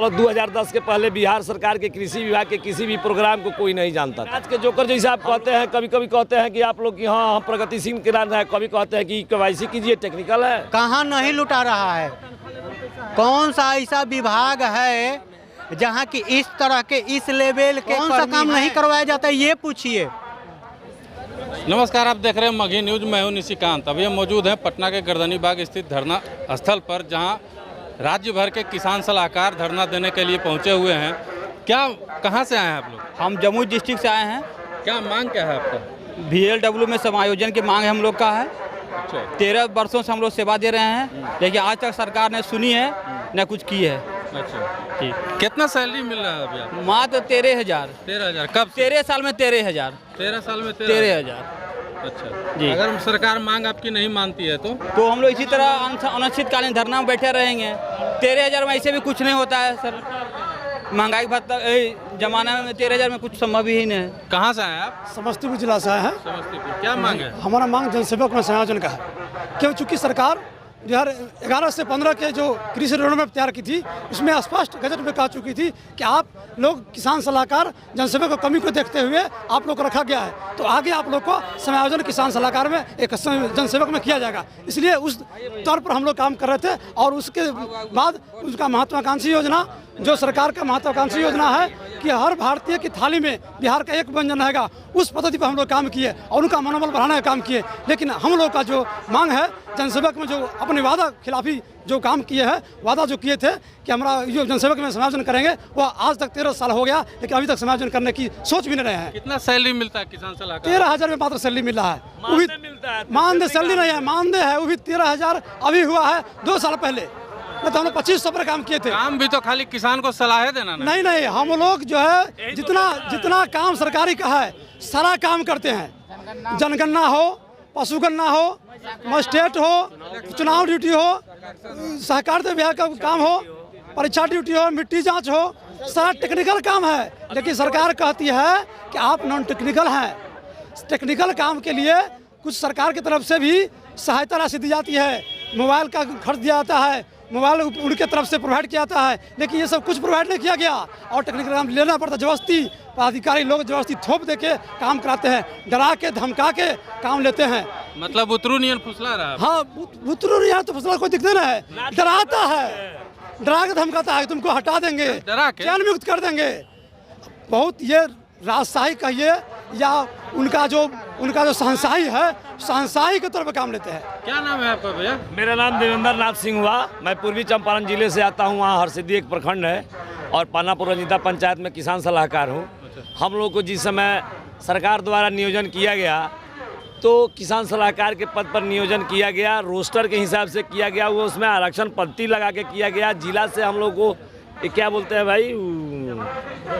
2010 के पहले बिहार सरकार के कृषि विभाग के किसी भी प्रोग्राम को कोई नहीं जानता था। आज के जोकर जैसे आप कहते हैं, कभी कभी कहते हैं कि आप लोग की हाँ हम प्रगतिशील किसान है, कभी कहते हैं कि केवाईसी कीजिए, टेक्निकल है। कहाँ नहीं लुटा रहा है? कौन सा ऐसा विभाग है जहाँ की इस तरह के इस लेवल के कौन सा काम नहीं करवाया जाता है, ये पूछिए। नमस्कार, आप देख रहे हैं मगही न्यूज। मैं हूं निशिकांत। अभी हम मौजूद हैं पटना के गर्दनी बाग स्थित धरना स्थल पर, जहां राज्य भर के किसान सलाहकार धरना देने के लिए पहुंचे हुए हैं। कहां से आए हैं आप लोग? हम जमुई डिस्ट्रिक्ट से आए हैं। क्या मांग क्या है आपका? VLW में समायोजन की मांग हम लोग का है। 13 वर्षों से हम लोग सेवा दे रहे हैं, लेकिन आज तक सरकार ने सुनी है न कुछ की है। अच्छा, ठीक। कितना सैलरी मिल रहा है अभी आपको? मात्र 13,000। 13,000 कब? 13 साल में 13,000। 13 साल में 13,000। अच्छा जी। अगर सरकार मांग आपकी नहीं मानती है तो हम लोग इसी तरह अनिश्चितकालीन धरना में बैठे रहेंगे। 13,000 में ऐसे भी कुछ नहीं होता है सर। महंगाई भत्ता जमाना में 13,000 में कुछ संभव ही नहीं है। कहाँ से आए आप? समस्तीपुर जिला से आए हैं। समस्तीपुर। क्या मांग है? हमारा मांग जनसेवक में संयोजन का है, क्यों चूँकि सरकार 2011 से 15 के जो कृषि रोड मैप तैयार की थी, उसमें स्पष्ट गजट में कह चुकी थी कि आप लोग किसान सलाहकार जनसेवक की कमी को देखते हुए आप लोग को रखा गया है, तो आगे आप लोग को समायोजन किसान सलाहकार में एक जनसेवक में किया जाएगा। इसलिए उस तौर पर हम लोग काम कर रहे थे। और उसके बाद उसका महत्वाकांक्षी योजना, जो सरकार का महत्वाकांक्षी योजना है कि हर भारतीय की थाली में बिहार का एक व्यंजन रहेगा, उस पद्धति पर हम लोग काम किए और उनका मनोबल बढ़ाने का काम किए। लेकिन हम लोग का जो मांग है जनसेवक में, जो अपने वादा खिलाफी जो काम किए हैं, वादा जो किए थे कि हमारा जो जनसेवक में समायोजन करेंगे, वो आज तक 13 साल हो गया, लेकिन अभी तक समायोजन करने की सोच भी नहीं रहे हैं। कितना सैलरी मिलता है किसान सलाहकार? 13,000 में मात्र सैलरी मिल रहा है। वो भी मानदेय सैलरी नहीं है, मानदेय है, वो भी 13,000 अभी हुआ है 2 साल पहले। तो हम लोग 2500 पर काम किए थे। काम भी तो खाली किसान को सलाह देना ना? नहीं, हम लोग जो है जितना काम सरकारी का है सारा काम करते हैं। जनगणना हो, पशुगणना हो, मजिस्ट्रेट हो, चुनाव ड्यूटी हो, सहकारिता विभाग का काम हो, परीक्षा ड्यूटी हो, मिट्टी जांच हो, सारा टेक्निकल काम है। लेकिन सरकार कहती है कि आप नॉन टेक्निकल हैं। टेक्निकल काम के लिए कुछ सरकार की तरफ से भी सहायता राशि दी जाती है, मोबाइल का खर्च दिया जाता है, मोबाइल उनके तरफ से प्रोवाइड किया जाता है, लेकिन ये सब कुछ प्रोवाइड नहीं किया गया। और टेक्निकल काम लेना पड़ता है जबरदस्ती। अधिकारी लोग जबरदस्ती थोप देके काम कराते हैं, डरा के धमका के काम लेते हैं। मतलब उतरू नहीं फुसला रहा? हाँ, उतरू नहीं है तो फुसला कोई दिखते ना है, डराता है, डरा के धमकाता है, तुमको हटा देंगे, डरा के जेल मुक्त कर देंगे। बहुत ये राजशाही कहिए या उनका जो शहंशाही है, शहंशाही के तौर पर काम लेते हैं। क्या नाम है आपका भैया? मेरा नाम देवेंद्र नाथ सिंह हुआ। मैं पूर्वी चंपारण जिले से आता हूँ। वहाँ हरसिद्धि एक प्रखंड है और पानापुर रंजीता पंचायत में किसान सलाहकार हूँ। हम लोग को जिस समय सरकार द्वारा नियोजन किया गया, तो किसान सलाहकार के पद पर नियोजन किया गया, रोस्टर के हिसाब से किया गया। वो उसमें आरक्षण पद्धति लगा के किया गया। जिला से हम लोग को क्या बोलते हैं भाई,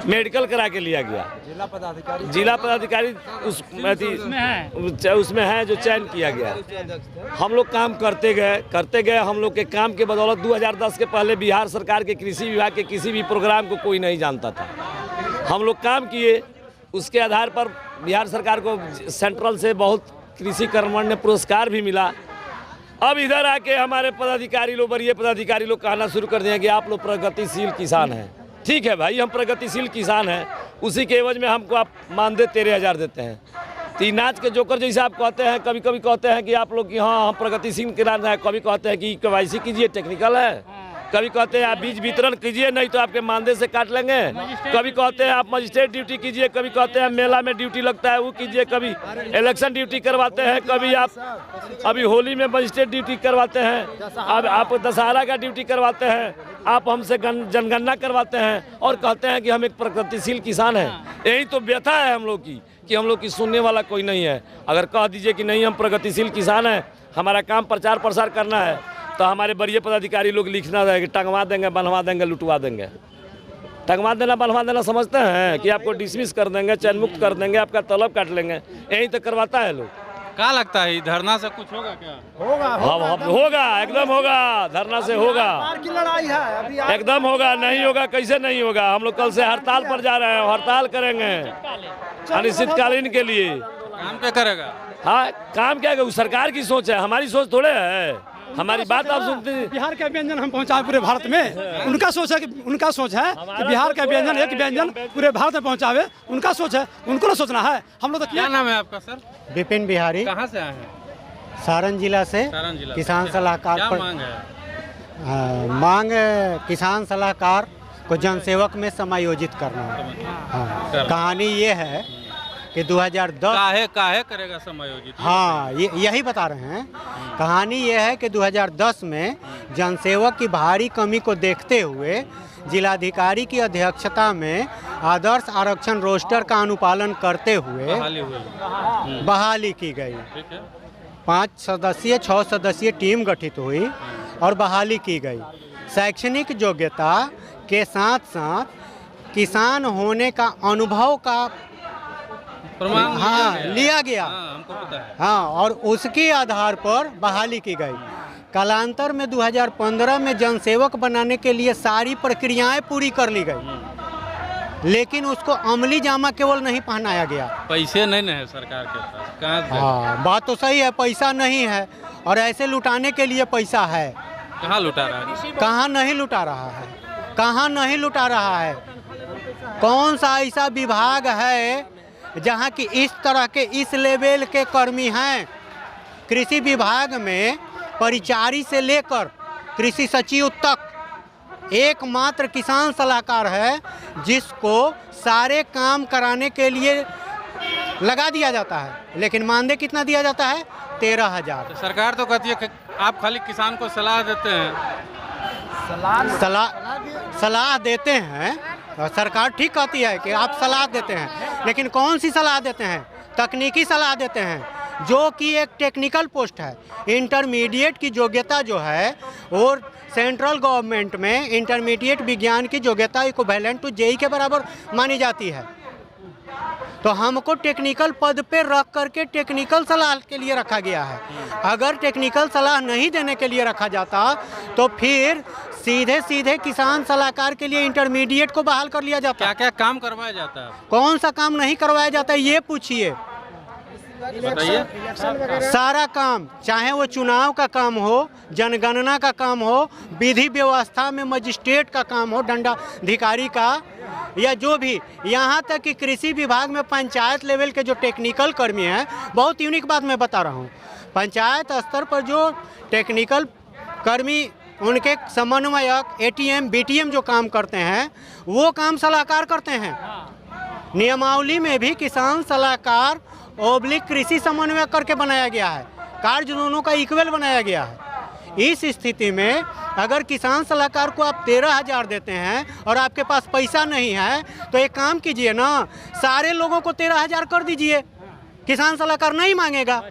मेडिकल करा के लिया गया। जिला पदाधिकारी उसमें है जो चयन किया गया। हम लोग काम करते गए। हम लोग के काम के बदौलत 2010 के पहले बिहार सरकार के कृषि विभाग के किसी भी प्रोग्राम को कोई नहीं जानता था। हम लोग काम किए, उसके आधार पर बिहार सरकार को सेंट्रल से बहुत कृषि कर्मण्य पुरस्कार भी मिला। अब इधर आके हमारे पदाधिकारी लोग, वरीय पदाधिकारी लोग कहना शुरू कर दिए कि आप लोग प्रगतिशील किसान हैं। ठीक है भाई, हम प्रगतिशील किसान हैं, उसी के एवज में हमको आप मानदेय 13,000 देते हैं। तो नाच के जोकर जैसे आप कहते हैं, कभी कभी कहते हैं कि आप लोग की हाँ हम प्रगतिशील किसान हैं, कभी कहते हैं कि केवाईसी कीजिए, टेक्निकल है, कभी कहते हैं आप बीज वितरण कीजिए, नहीं तो आपके मानदेय से काट लेंगे, कभी कहते हैं आप मजिस्ट्रेट ड्यूटी कीजिए, कभी कहते हैं मेला में ड्यूटी लगता है वो कीजिए, कभी इलेक्शन ड्यूटी करवाते हैं, कभी आप अभी होली में मजिस्ट्रेट ड्यूटी करवाते हैं, अब आप दशहरा का ड्यूटी करवाते हैं, आप हमसे जनगणना करवाते हैं और कहते हैं कि हम एक प्रगतिशील किसान हैं। यही तो व्यथा है हम लोग की कि हम लोग की सुनने वाला कोई नहीं है। अगर कह दीजिए कि नहीं हम प्रगतिशील किसान हैं, हमारा काम प्रचार प्रसार करना है, तो हमारे वरीय पदाधिकारी लोग लिखना है कि टंगवा देंगे, बनवा देंगे, लुटवा देंगे। टंगवा देना, बनवा देना समझते हैं कि आपको डिसमिस कर देंगे, चयन मुक्त कर देंगे, आपका तलब काट लेंगे। यही तो करवाता है लोग। क्या लगता है धरना से कुछ होगा क्या? होगा, एकदम होगा, धरना से होगा, लड़ाई है अभी एकदम होगा। नहीं होगा कैसे नहीं होगा? हम लोग कल से हड़ताल पर जा रहे हैं, हड़ताल करेंगे अनिश्चितकालीन के लिए। काम क्या करेगा? हाँ, काम क्या है? सरकार की सोच है, हमारी सोच थोड़े है। हमारी बात आप सुनते हैं। बिहार का व्यंजन हम पहुंचाए पूरे भारत में, उनका सोच है कि बिहार का व्यंजन एक व्यंजन पूरे भारत में पहुंचावे, उनका सोच है, उनको ना सोचना है। हम लोग तो क्या नाम है आपका सर? विपिन बिहारी, कहाँ से आए हैं? सारण जिला से। सारण जिला। किसान सलाहकार क्या पर मांग है? मांग किसान सलाहकार को जनसेवक में समायोजित करना है। हाँ, कहानी ये है कि 2010 काहे करेगा समायोजित? हाँ, यही बता रहे हैं। कहानी ये है कि 2010 में जनसेवक की भारी कमी को देखते हुए जिलाधिकारी की अध्यक्षता में आदर्श आरक्षण रोस्टर का अनुपालन करते हुए बहाली की गई। 5 सदस्यीय 6 सदस्यीय टीम गठित हुई और बहाली की गई। शैक्षणिक योग्यता के साथ साथ किसान होने का अनुभव का प्रमाण लिया गया। हमको पता है। हाँ, और उसके आधार पर बहाली की गई। कालांतर में 2015 में जनसेवक बनाने के लिए सारी प्रक्रियाएं पूरी कर ली गई, लेकिन उसको अमली जामा केवल नहीं पहनाया गया। पैसे नहीं है सरकार के पास, कहाँ से? हाँ, बात तो सही है, पैसा नहीं है और ऐसे लुटाने के लिए पैसा है। कहाँ लुटा रहा है? कहाँ नहीं लुटा रहा है, कहाँ नहीं लुटा रहा है। कौन सा ऐसा विभाग है जहाँ की इस तरह के इस लेवल के कर्मी हैं? कृषि विभाग में परिचारी से लेकर कृषि सचिव तक एकमात्र किसान सलाहकार है जिसको सारे काम कराने के लिए लगा दिया जाता है, लेकिन मानदेय कितना दिया जाता है? 13,000। तो सरकार तो कहती है कि आप खाली किसान को सलाह देते हैं। सलाह देते हैं, और सरकार ठीक कहती है कि आप सलाह देते हैं, लेकिन कौन सी सलाह देते हैं? तकनीकी सलाह देते हैं, जो कि एक टेक्निकल पोस्ट है। इंटरमीडिएट की योग्यता जो है और सेंट्रल गवर्नमेंट में इंटरमीडिएट विज्ञान की योग्यता इक्विवेलेंट टू जेईई के बराबर मानी जाती है। तो हमको टेक्निकल पद पे रख करके टेक्निकल सलाह के लिए रखा गया है। अगर टेक्निकल सलाह नहीं देने के लिए रखा जाता तो फिर सीधे सीधे किसान सलाहकार के लिए इंटरमीडिएट को बहाल कर लिया जाता। क्या क्या काम करवाया जाता है? कौन सा काम नहीं करवाया जाता है ये पूछिए। बताइए। सारा काम, चाहे वो चुनाव का काम हो, जनगणना का काम हो, विधि व्यवस्था में मजिस्ट्रेट का काम हो, दंडाधिकारी का, या जो भी, यहाँ तक कि कृषि विभाग में पंचायत लेवल के जो टेक्निकल कर्मी हैं, बहुत यूनिक बात मैं बता रहा हूँ, पंचायत स्तर पर जो टेक्निकल कर्मी, उनके समन्वयक, एटीएम, बीटीएम जो काम करते हैं वो काम सलाहकार करते हैं। नियमावली में भी किसान सलाहकार ओब्लिक कृषि समन्वय करके बनाया गया है, कार्य दोनों का इक्वल बनाया गया है। इस स्थिति में अगर किसान सलाहकार को आप 13,000 देते हैं और आपके पास पैसा नहीं है तो एक काम कीजिए ना, सारे लोगों को 13,000 कर दीजिए, किसान सलाहकार नहीं मांगेगा।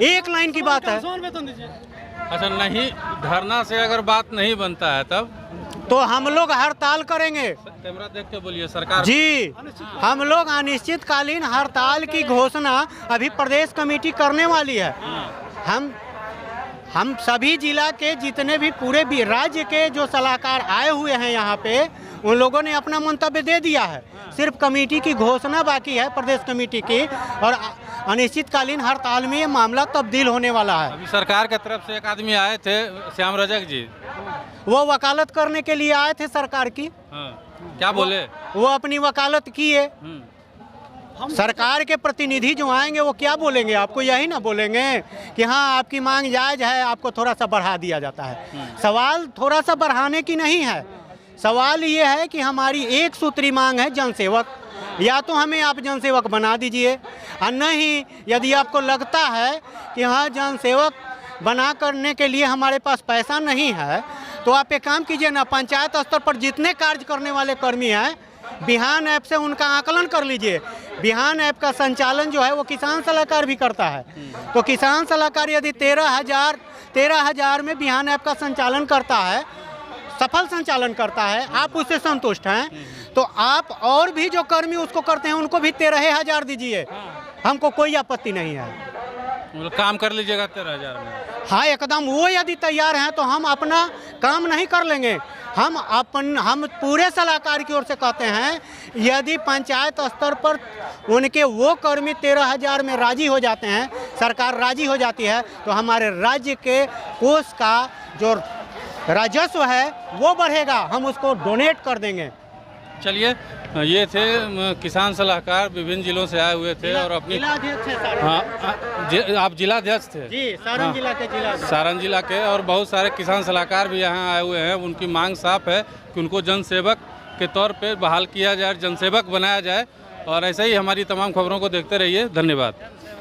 एक लाइन की बात है। अच्छा, नहीं धरना से अगर बात नहीं बनता है तब तो हम लोग हड़ताल करेंगे। कैमरा देख के बोलिए सरकार जी, हम लोग अनिश्चितकालीन हड़ताल की घोषणा अभी प्रदेश कमेटी करने वाली है। हम सभी जिला के जितने भी पूरे भी राज्य के जो सलाहकार आए हुए हैं यहाँ पे, उन लोगों ने अपना मंतव्य दे दिया है। सिर्फ कमेटी की घोषणा बाकी है, प्रदेश कमेटी की, और अनिश्चितकालीन हड़ताल में ये मामला तब्दील होने वाला है। अभी सरकार की तरफ से एक आदमी आए थे, श्याम रजक जी, वो वकालत करने के लिए आए थे सरकार की। हाँ। क्या बोले? वो अपनी वकालत किए। सरकार के प्रतिनिधि जो आएंगे वो क्या बोलेंगे? आपको यही ना बोलेंगे कि हाँ आपकी मांग जायज़ है, आपको थोड़ा सा बढ़ा दिया जाता है। सवाल थोड़ा सा बढ़ाने की नहीं है, सवाल ये है कि हमारी एक सूत्री मांग है जनसेवक, या तो हमें आप जनसेवक बना दीजिए, और नहीं यदि आपको लगता है कि हाँ जनसेवक बना करने के लिए हमारे पास पैसा नहीं है तो आप एक काम कीजिए ना, पंचायत स्तर पर जितने कार्य करने वाले कर्मी हैं बिहान ऐप से उनका आकलन कर लीजिए। बिहान ऐप का संचालन जो है वो किसान सलाहकार भी करता है। तो किसान सलाहकार यदि 13,000 में बिहान ऐप का संचालन करता है, सफल संचालन करता है, आप उससे संतुष्ट हैं, तो आप और भी जो कर्मी उसको करते हैं उनको भी 13,000 दीजिए, हमको कोई आपत्ति नहीं है। काम कर लीजिएगा 13,000 में? हाँ एकदम, वो यदि तैयार हैं तो हम अपना काम नहीं कर लेंगे। हम पूरे सलाहकार की ओर से कहते हैं, यदि पंचायत स्तर पर उनके वो कर्मी 13,000 में राजी हो जाते हैं, सरकार राजी हो जाती है तो हमारे राज्य के कोष का जो राजस्व है वो बढ़ेगा, हम उसको डोनेट कर देंगे। चलिए, ये थे किसान सलाहकार, विभिन्न जिलों से आए हुए थे और अपनी जिलाध्यक्ष है सारण। हाँ, आप जिलाध्यक्ष थे जी, सारण जिला के जिलाध्यक्ष। सारण जिला के, और बहुत सारे किसान सलाहकार भी यहाँ आए हुए हैं। उनकी मांग साफ है कि उनको जनसेवक के तौर पे बहाल किया जाए, जनसेवक बनाया जाए। और ऐसे ही हमारी तमाम खबरों को देखते रहिए। धन्यवाद।